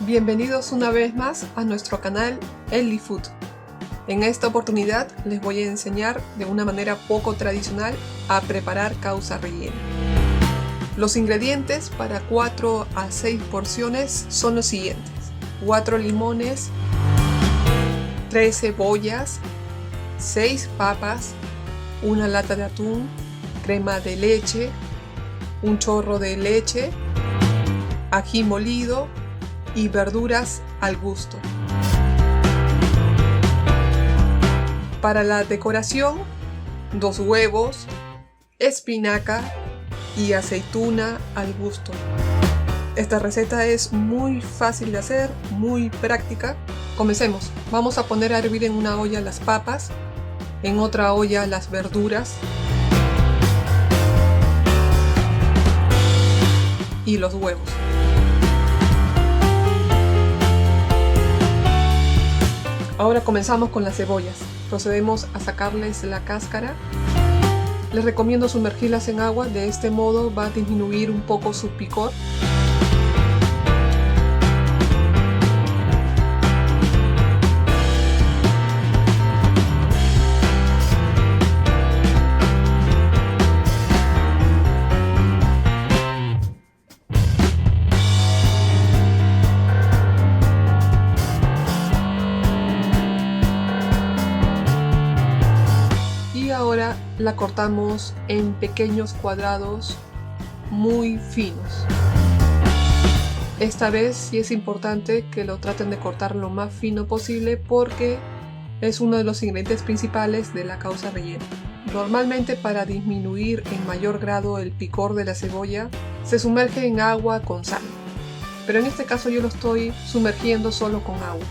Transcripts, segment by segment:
Bienvenidos una vez más a nuestro canal Ellie Food. En esta oportunidad les voy a enseñar de una manera poco tradicional a preparar causa rellena. Los ingredientes para 4 a 6 porciones son los siguientes: 4 limones, 3 cebollas, 6 papas, una lata de atún, crema de leche, un chorro de leche, ají molido y verduras al gusto. Para la decoración, 2 huevos, espinaca y aceituna al gusto. Esta receta es muy fácil de hacer, muy práctica. Comencemos. Vamos a poner a hervir en una olla las papas, en otra olla las verduras y los huevos. Ahora comenzamos con las cebollas. Procedemos a sacarles la cáscara. Les recomiendo sumergirlas en agua, de este modo va a disminuir un poco su picor. Ahora la cortamos en pequeños cuadrados muy finos. Esta vez sí es importante que lo traten de cortar lo más fino posible porque es uno de los ingredientes principales de la causa rellena. Normalmente, para disminuir en mayor grado el picor de la cebolla, se sumerge en agua con sal, pero en este caso yo lo estoy sumergiendo solo con agua.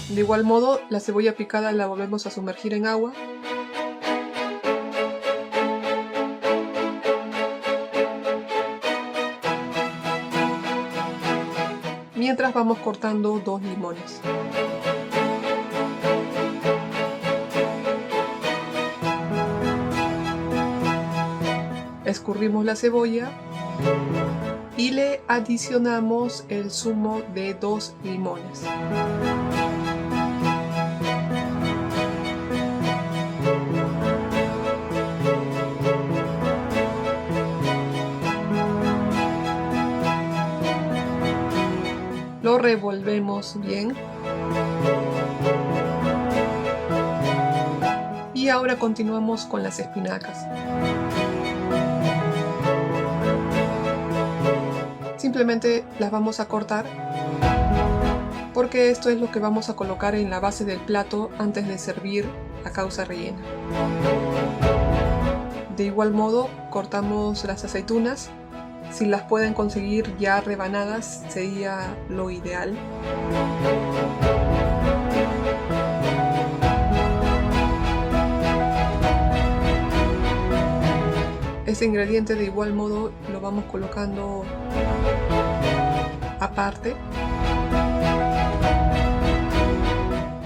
De igual modo, la cebolla picada la volvemos a sumergir en agua. Mientras vamos cortando 2 limones. Escurrimos la cebolla y le adicionamos el zumo de 2 limones. Lo revolvemos bien. Y ahora continuamos con las espinacas. Simplemente las vamos a cortar porque esto es lo que vamos a colocar en la base del plato antes de servir la causa rellena. De igual modo, cortamos las aceitunas. Si las pueden conseguir ya rebanadas, sería lo ideal. Este ingrediente de igual modo lo vamos colocando aparte.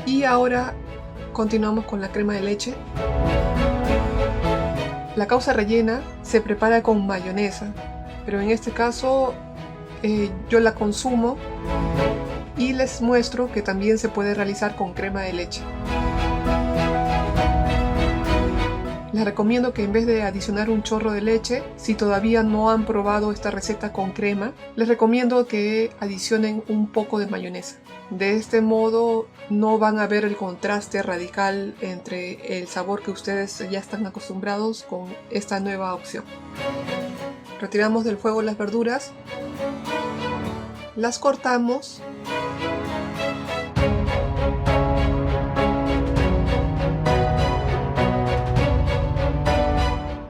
Y ahora continuamos con la crema de leche. La causa rellena se prepara con mayonesa, pero en este caso yo la consumo y les muestro que también se puede realizar con crema de leche. Les recomiendo que en vez de adicionar un chorro de leche, si todavía no han probado esta receta con crema, les recomiendo que adicionen un poco de mayonesa. De este modo no van a ver el contraste radical entre el sabor que ustedes ya están acostumbrados con esta nueva opción. Retiramos del fuego las verduras, las cortamos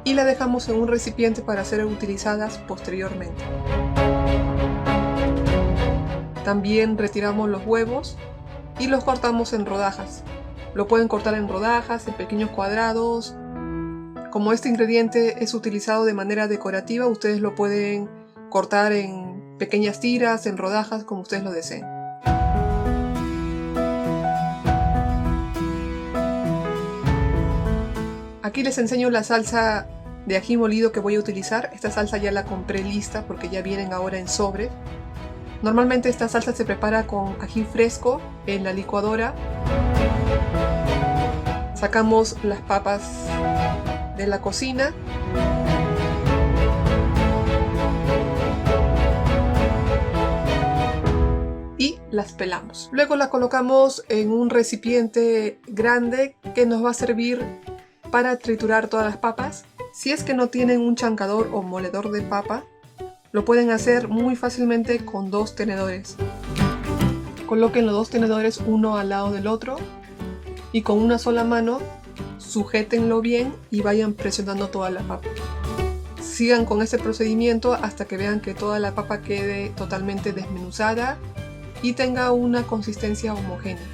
y las dejamos en un recipiente para ser utilizadas posteriormente. También retiramos los huevos y los cortamos en rodajas. Lo pueden cortar en rodajas, en pequeños cuadrados. Como este ingrediente es utilizado de manera decorativa, ustedes lo pueden cortar en pequeñas tiras, en rodajas, como ustedes lo deseen. Aquí les enseño la salsa de ají molido que voy a utilizar. Esta salsa ya la compré lista porque ya vienen ahora en sobre. Normalmente esta salsa se prepara con ají fresco en la licuadora. Sacamos las papas de la cocina. Y las pelamos. Luego la colocamos en un recipiente grande que nos va a servir para triturar todas las papas. Si es que no tienen un chancador o moledor de papa, lo pueden hacer muy fácilmente con 2 tenedores. Coloquen los 2 tenedores uno al lado del otro y con una sola mano sujétenlo bien y vayan presionando toda la papa. Sigan con este procedimiento hasta que vean que toda la papa quede totalmente desmenuzada y tenga una consistencia homogénea.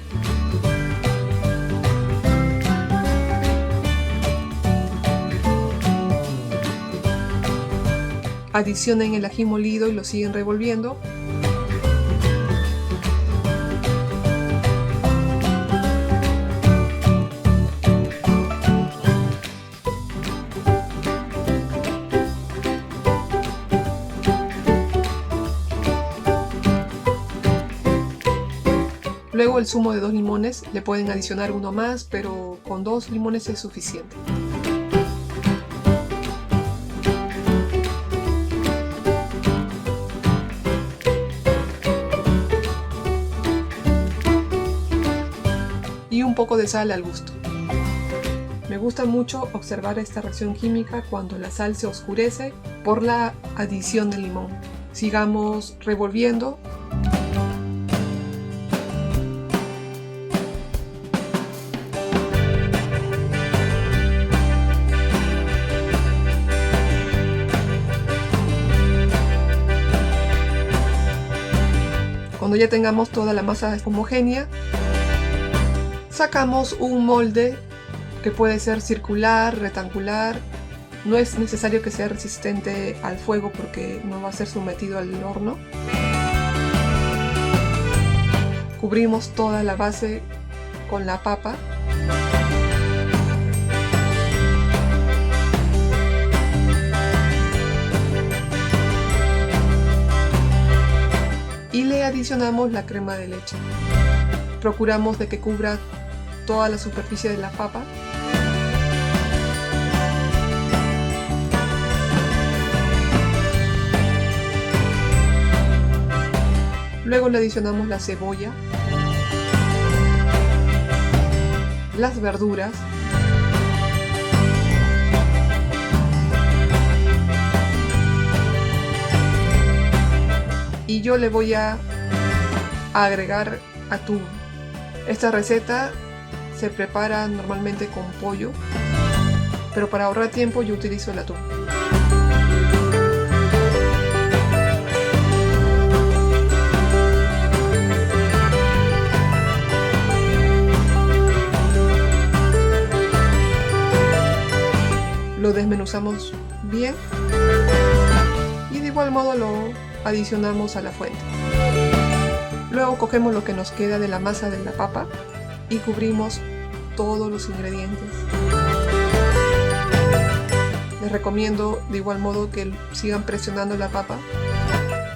Adicionen el ají molido y lo siguen revolviendo. Luego el zumo de 2 limones, le pueden adicionar uno más, pero con 2 limones es suficiente. Y un poco de sal al gusto. Me gusta mucho observar esta reacción química cuando la sal se oscurece por la adición del limón. Sigamos revolviendo. Cuando ya tengamos toda la masa homogénea, sacamos un molde que puede ser circular, rectangular. No es necesario que sea resistente al fuego porque no va a ser sometido al horno. Cubrimos toda la base con la papa. Y le adicionamos la crema de leche. Procuramos de que cubra toda la superficie de la papa. Luego le adicionamos la cebolla, las verduras, y yo le voy a agregar atún. Esta receta se prepara normalmente con pollo, pero para ahorrar tiempo yo utilizo el atún. Lo desmenuzamos bien y de igual modo lo adicionamos a la fuente. Luego cogemos lo que nos queda de la masa de la papa y cubrimos todos los ingredientes. Les recomiendo de igual modo que sigan presionando la papa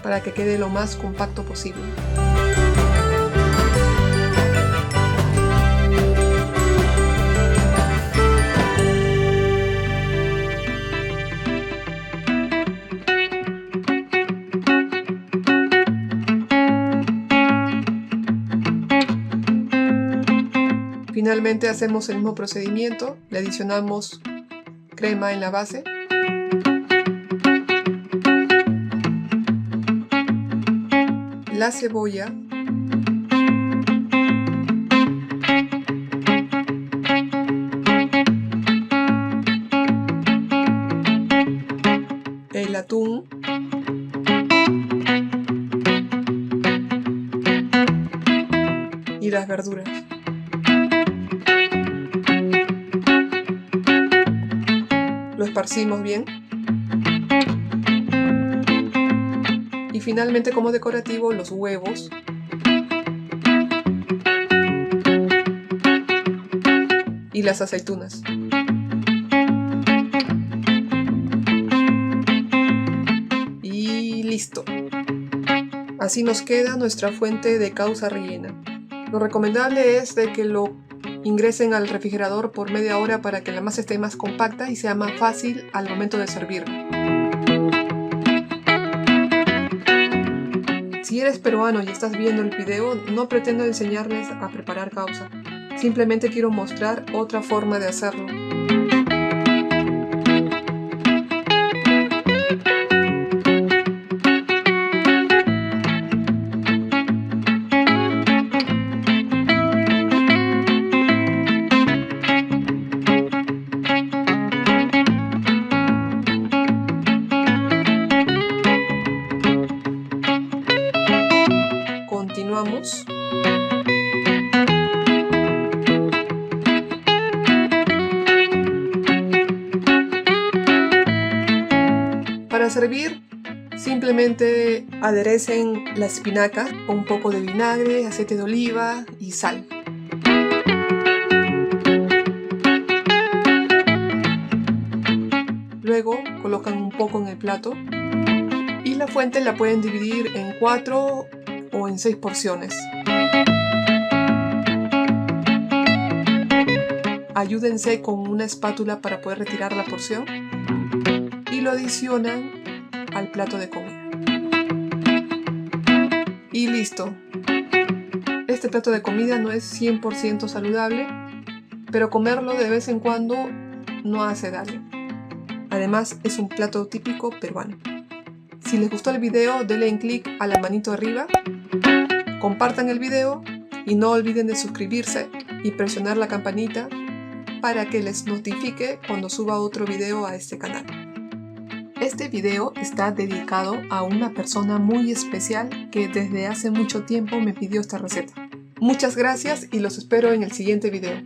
para que quede lo más compacto posible. Finalmente hacemos el mismo procedimiento, le adicionamos crema en la base. La cebolla. El atún. y las verduras. Lo esparcimos bien. Y finalmente, como decorativo, los huevos. Y las aceitunas. Y listo. Así nos queda nuestra fuente de causa rellena. Lo recomendable es de que lo ingresen al refrigerador por media hora para que la masa esté más compacta y sea más fácil al momento de servirlo. Si eres peruano y estás viendo el video, no pretendo enseñarles a preparar causa. Simplemente quiero mostrar otra forma de hacerlo. Continuamos. Para servir, simplemente aderecen la espinaca con un poco de vinagre, aceite de oliva y sal. Luego colocan un poco en el plato y la fuente la pueden dividir en 4 o en 6 porciones. Ayúdense con una espátula para poder retirar la porción y lo adicionan al plato de comida. Y listo. Este plato de comida no es 100% saludable, pero comerlo de vez en cuando no hace daño. Además, es un plato típico peruano. Si les gustó el video, denle clic a la manito arriba, compartan el video y no olviden de suscribirse y presionar la campanita para que les notifique cuando suba otro video a este canal. Este video está dedicado a una persona muy especial que desde hace mucho tiempo me pidió esta receta. Muchas gracias y los espero en el siguiente video.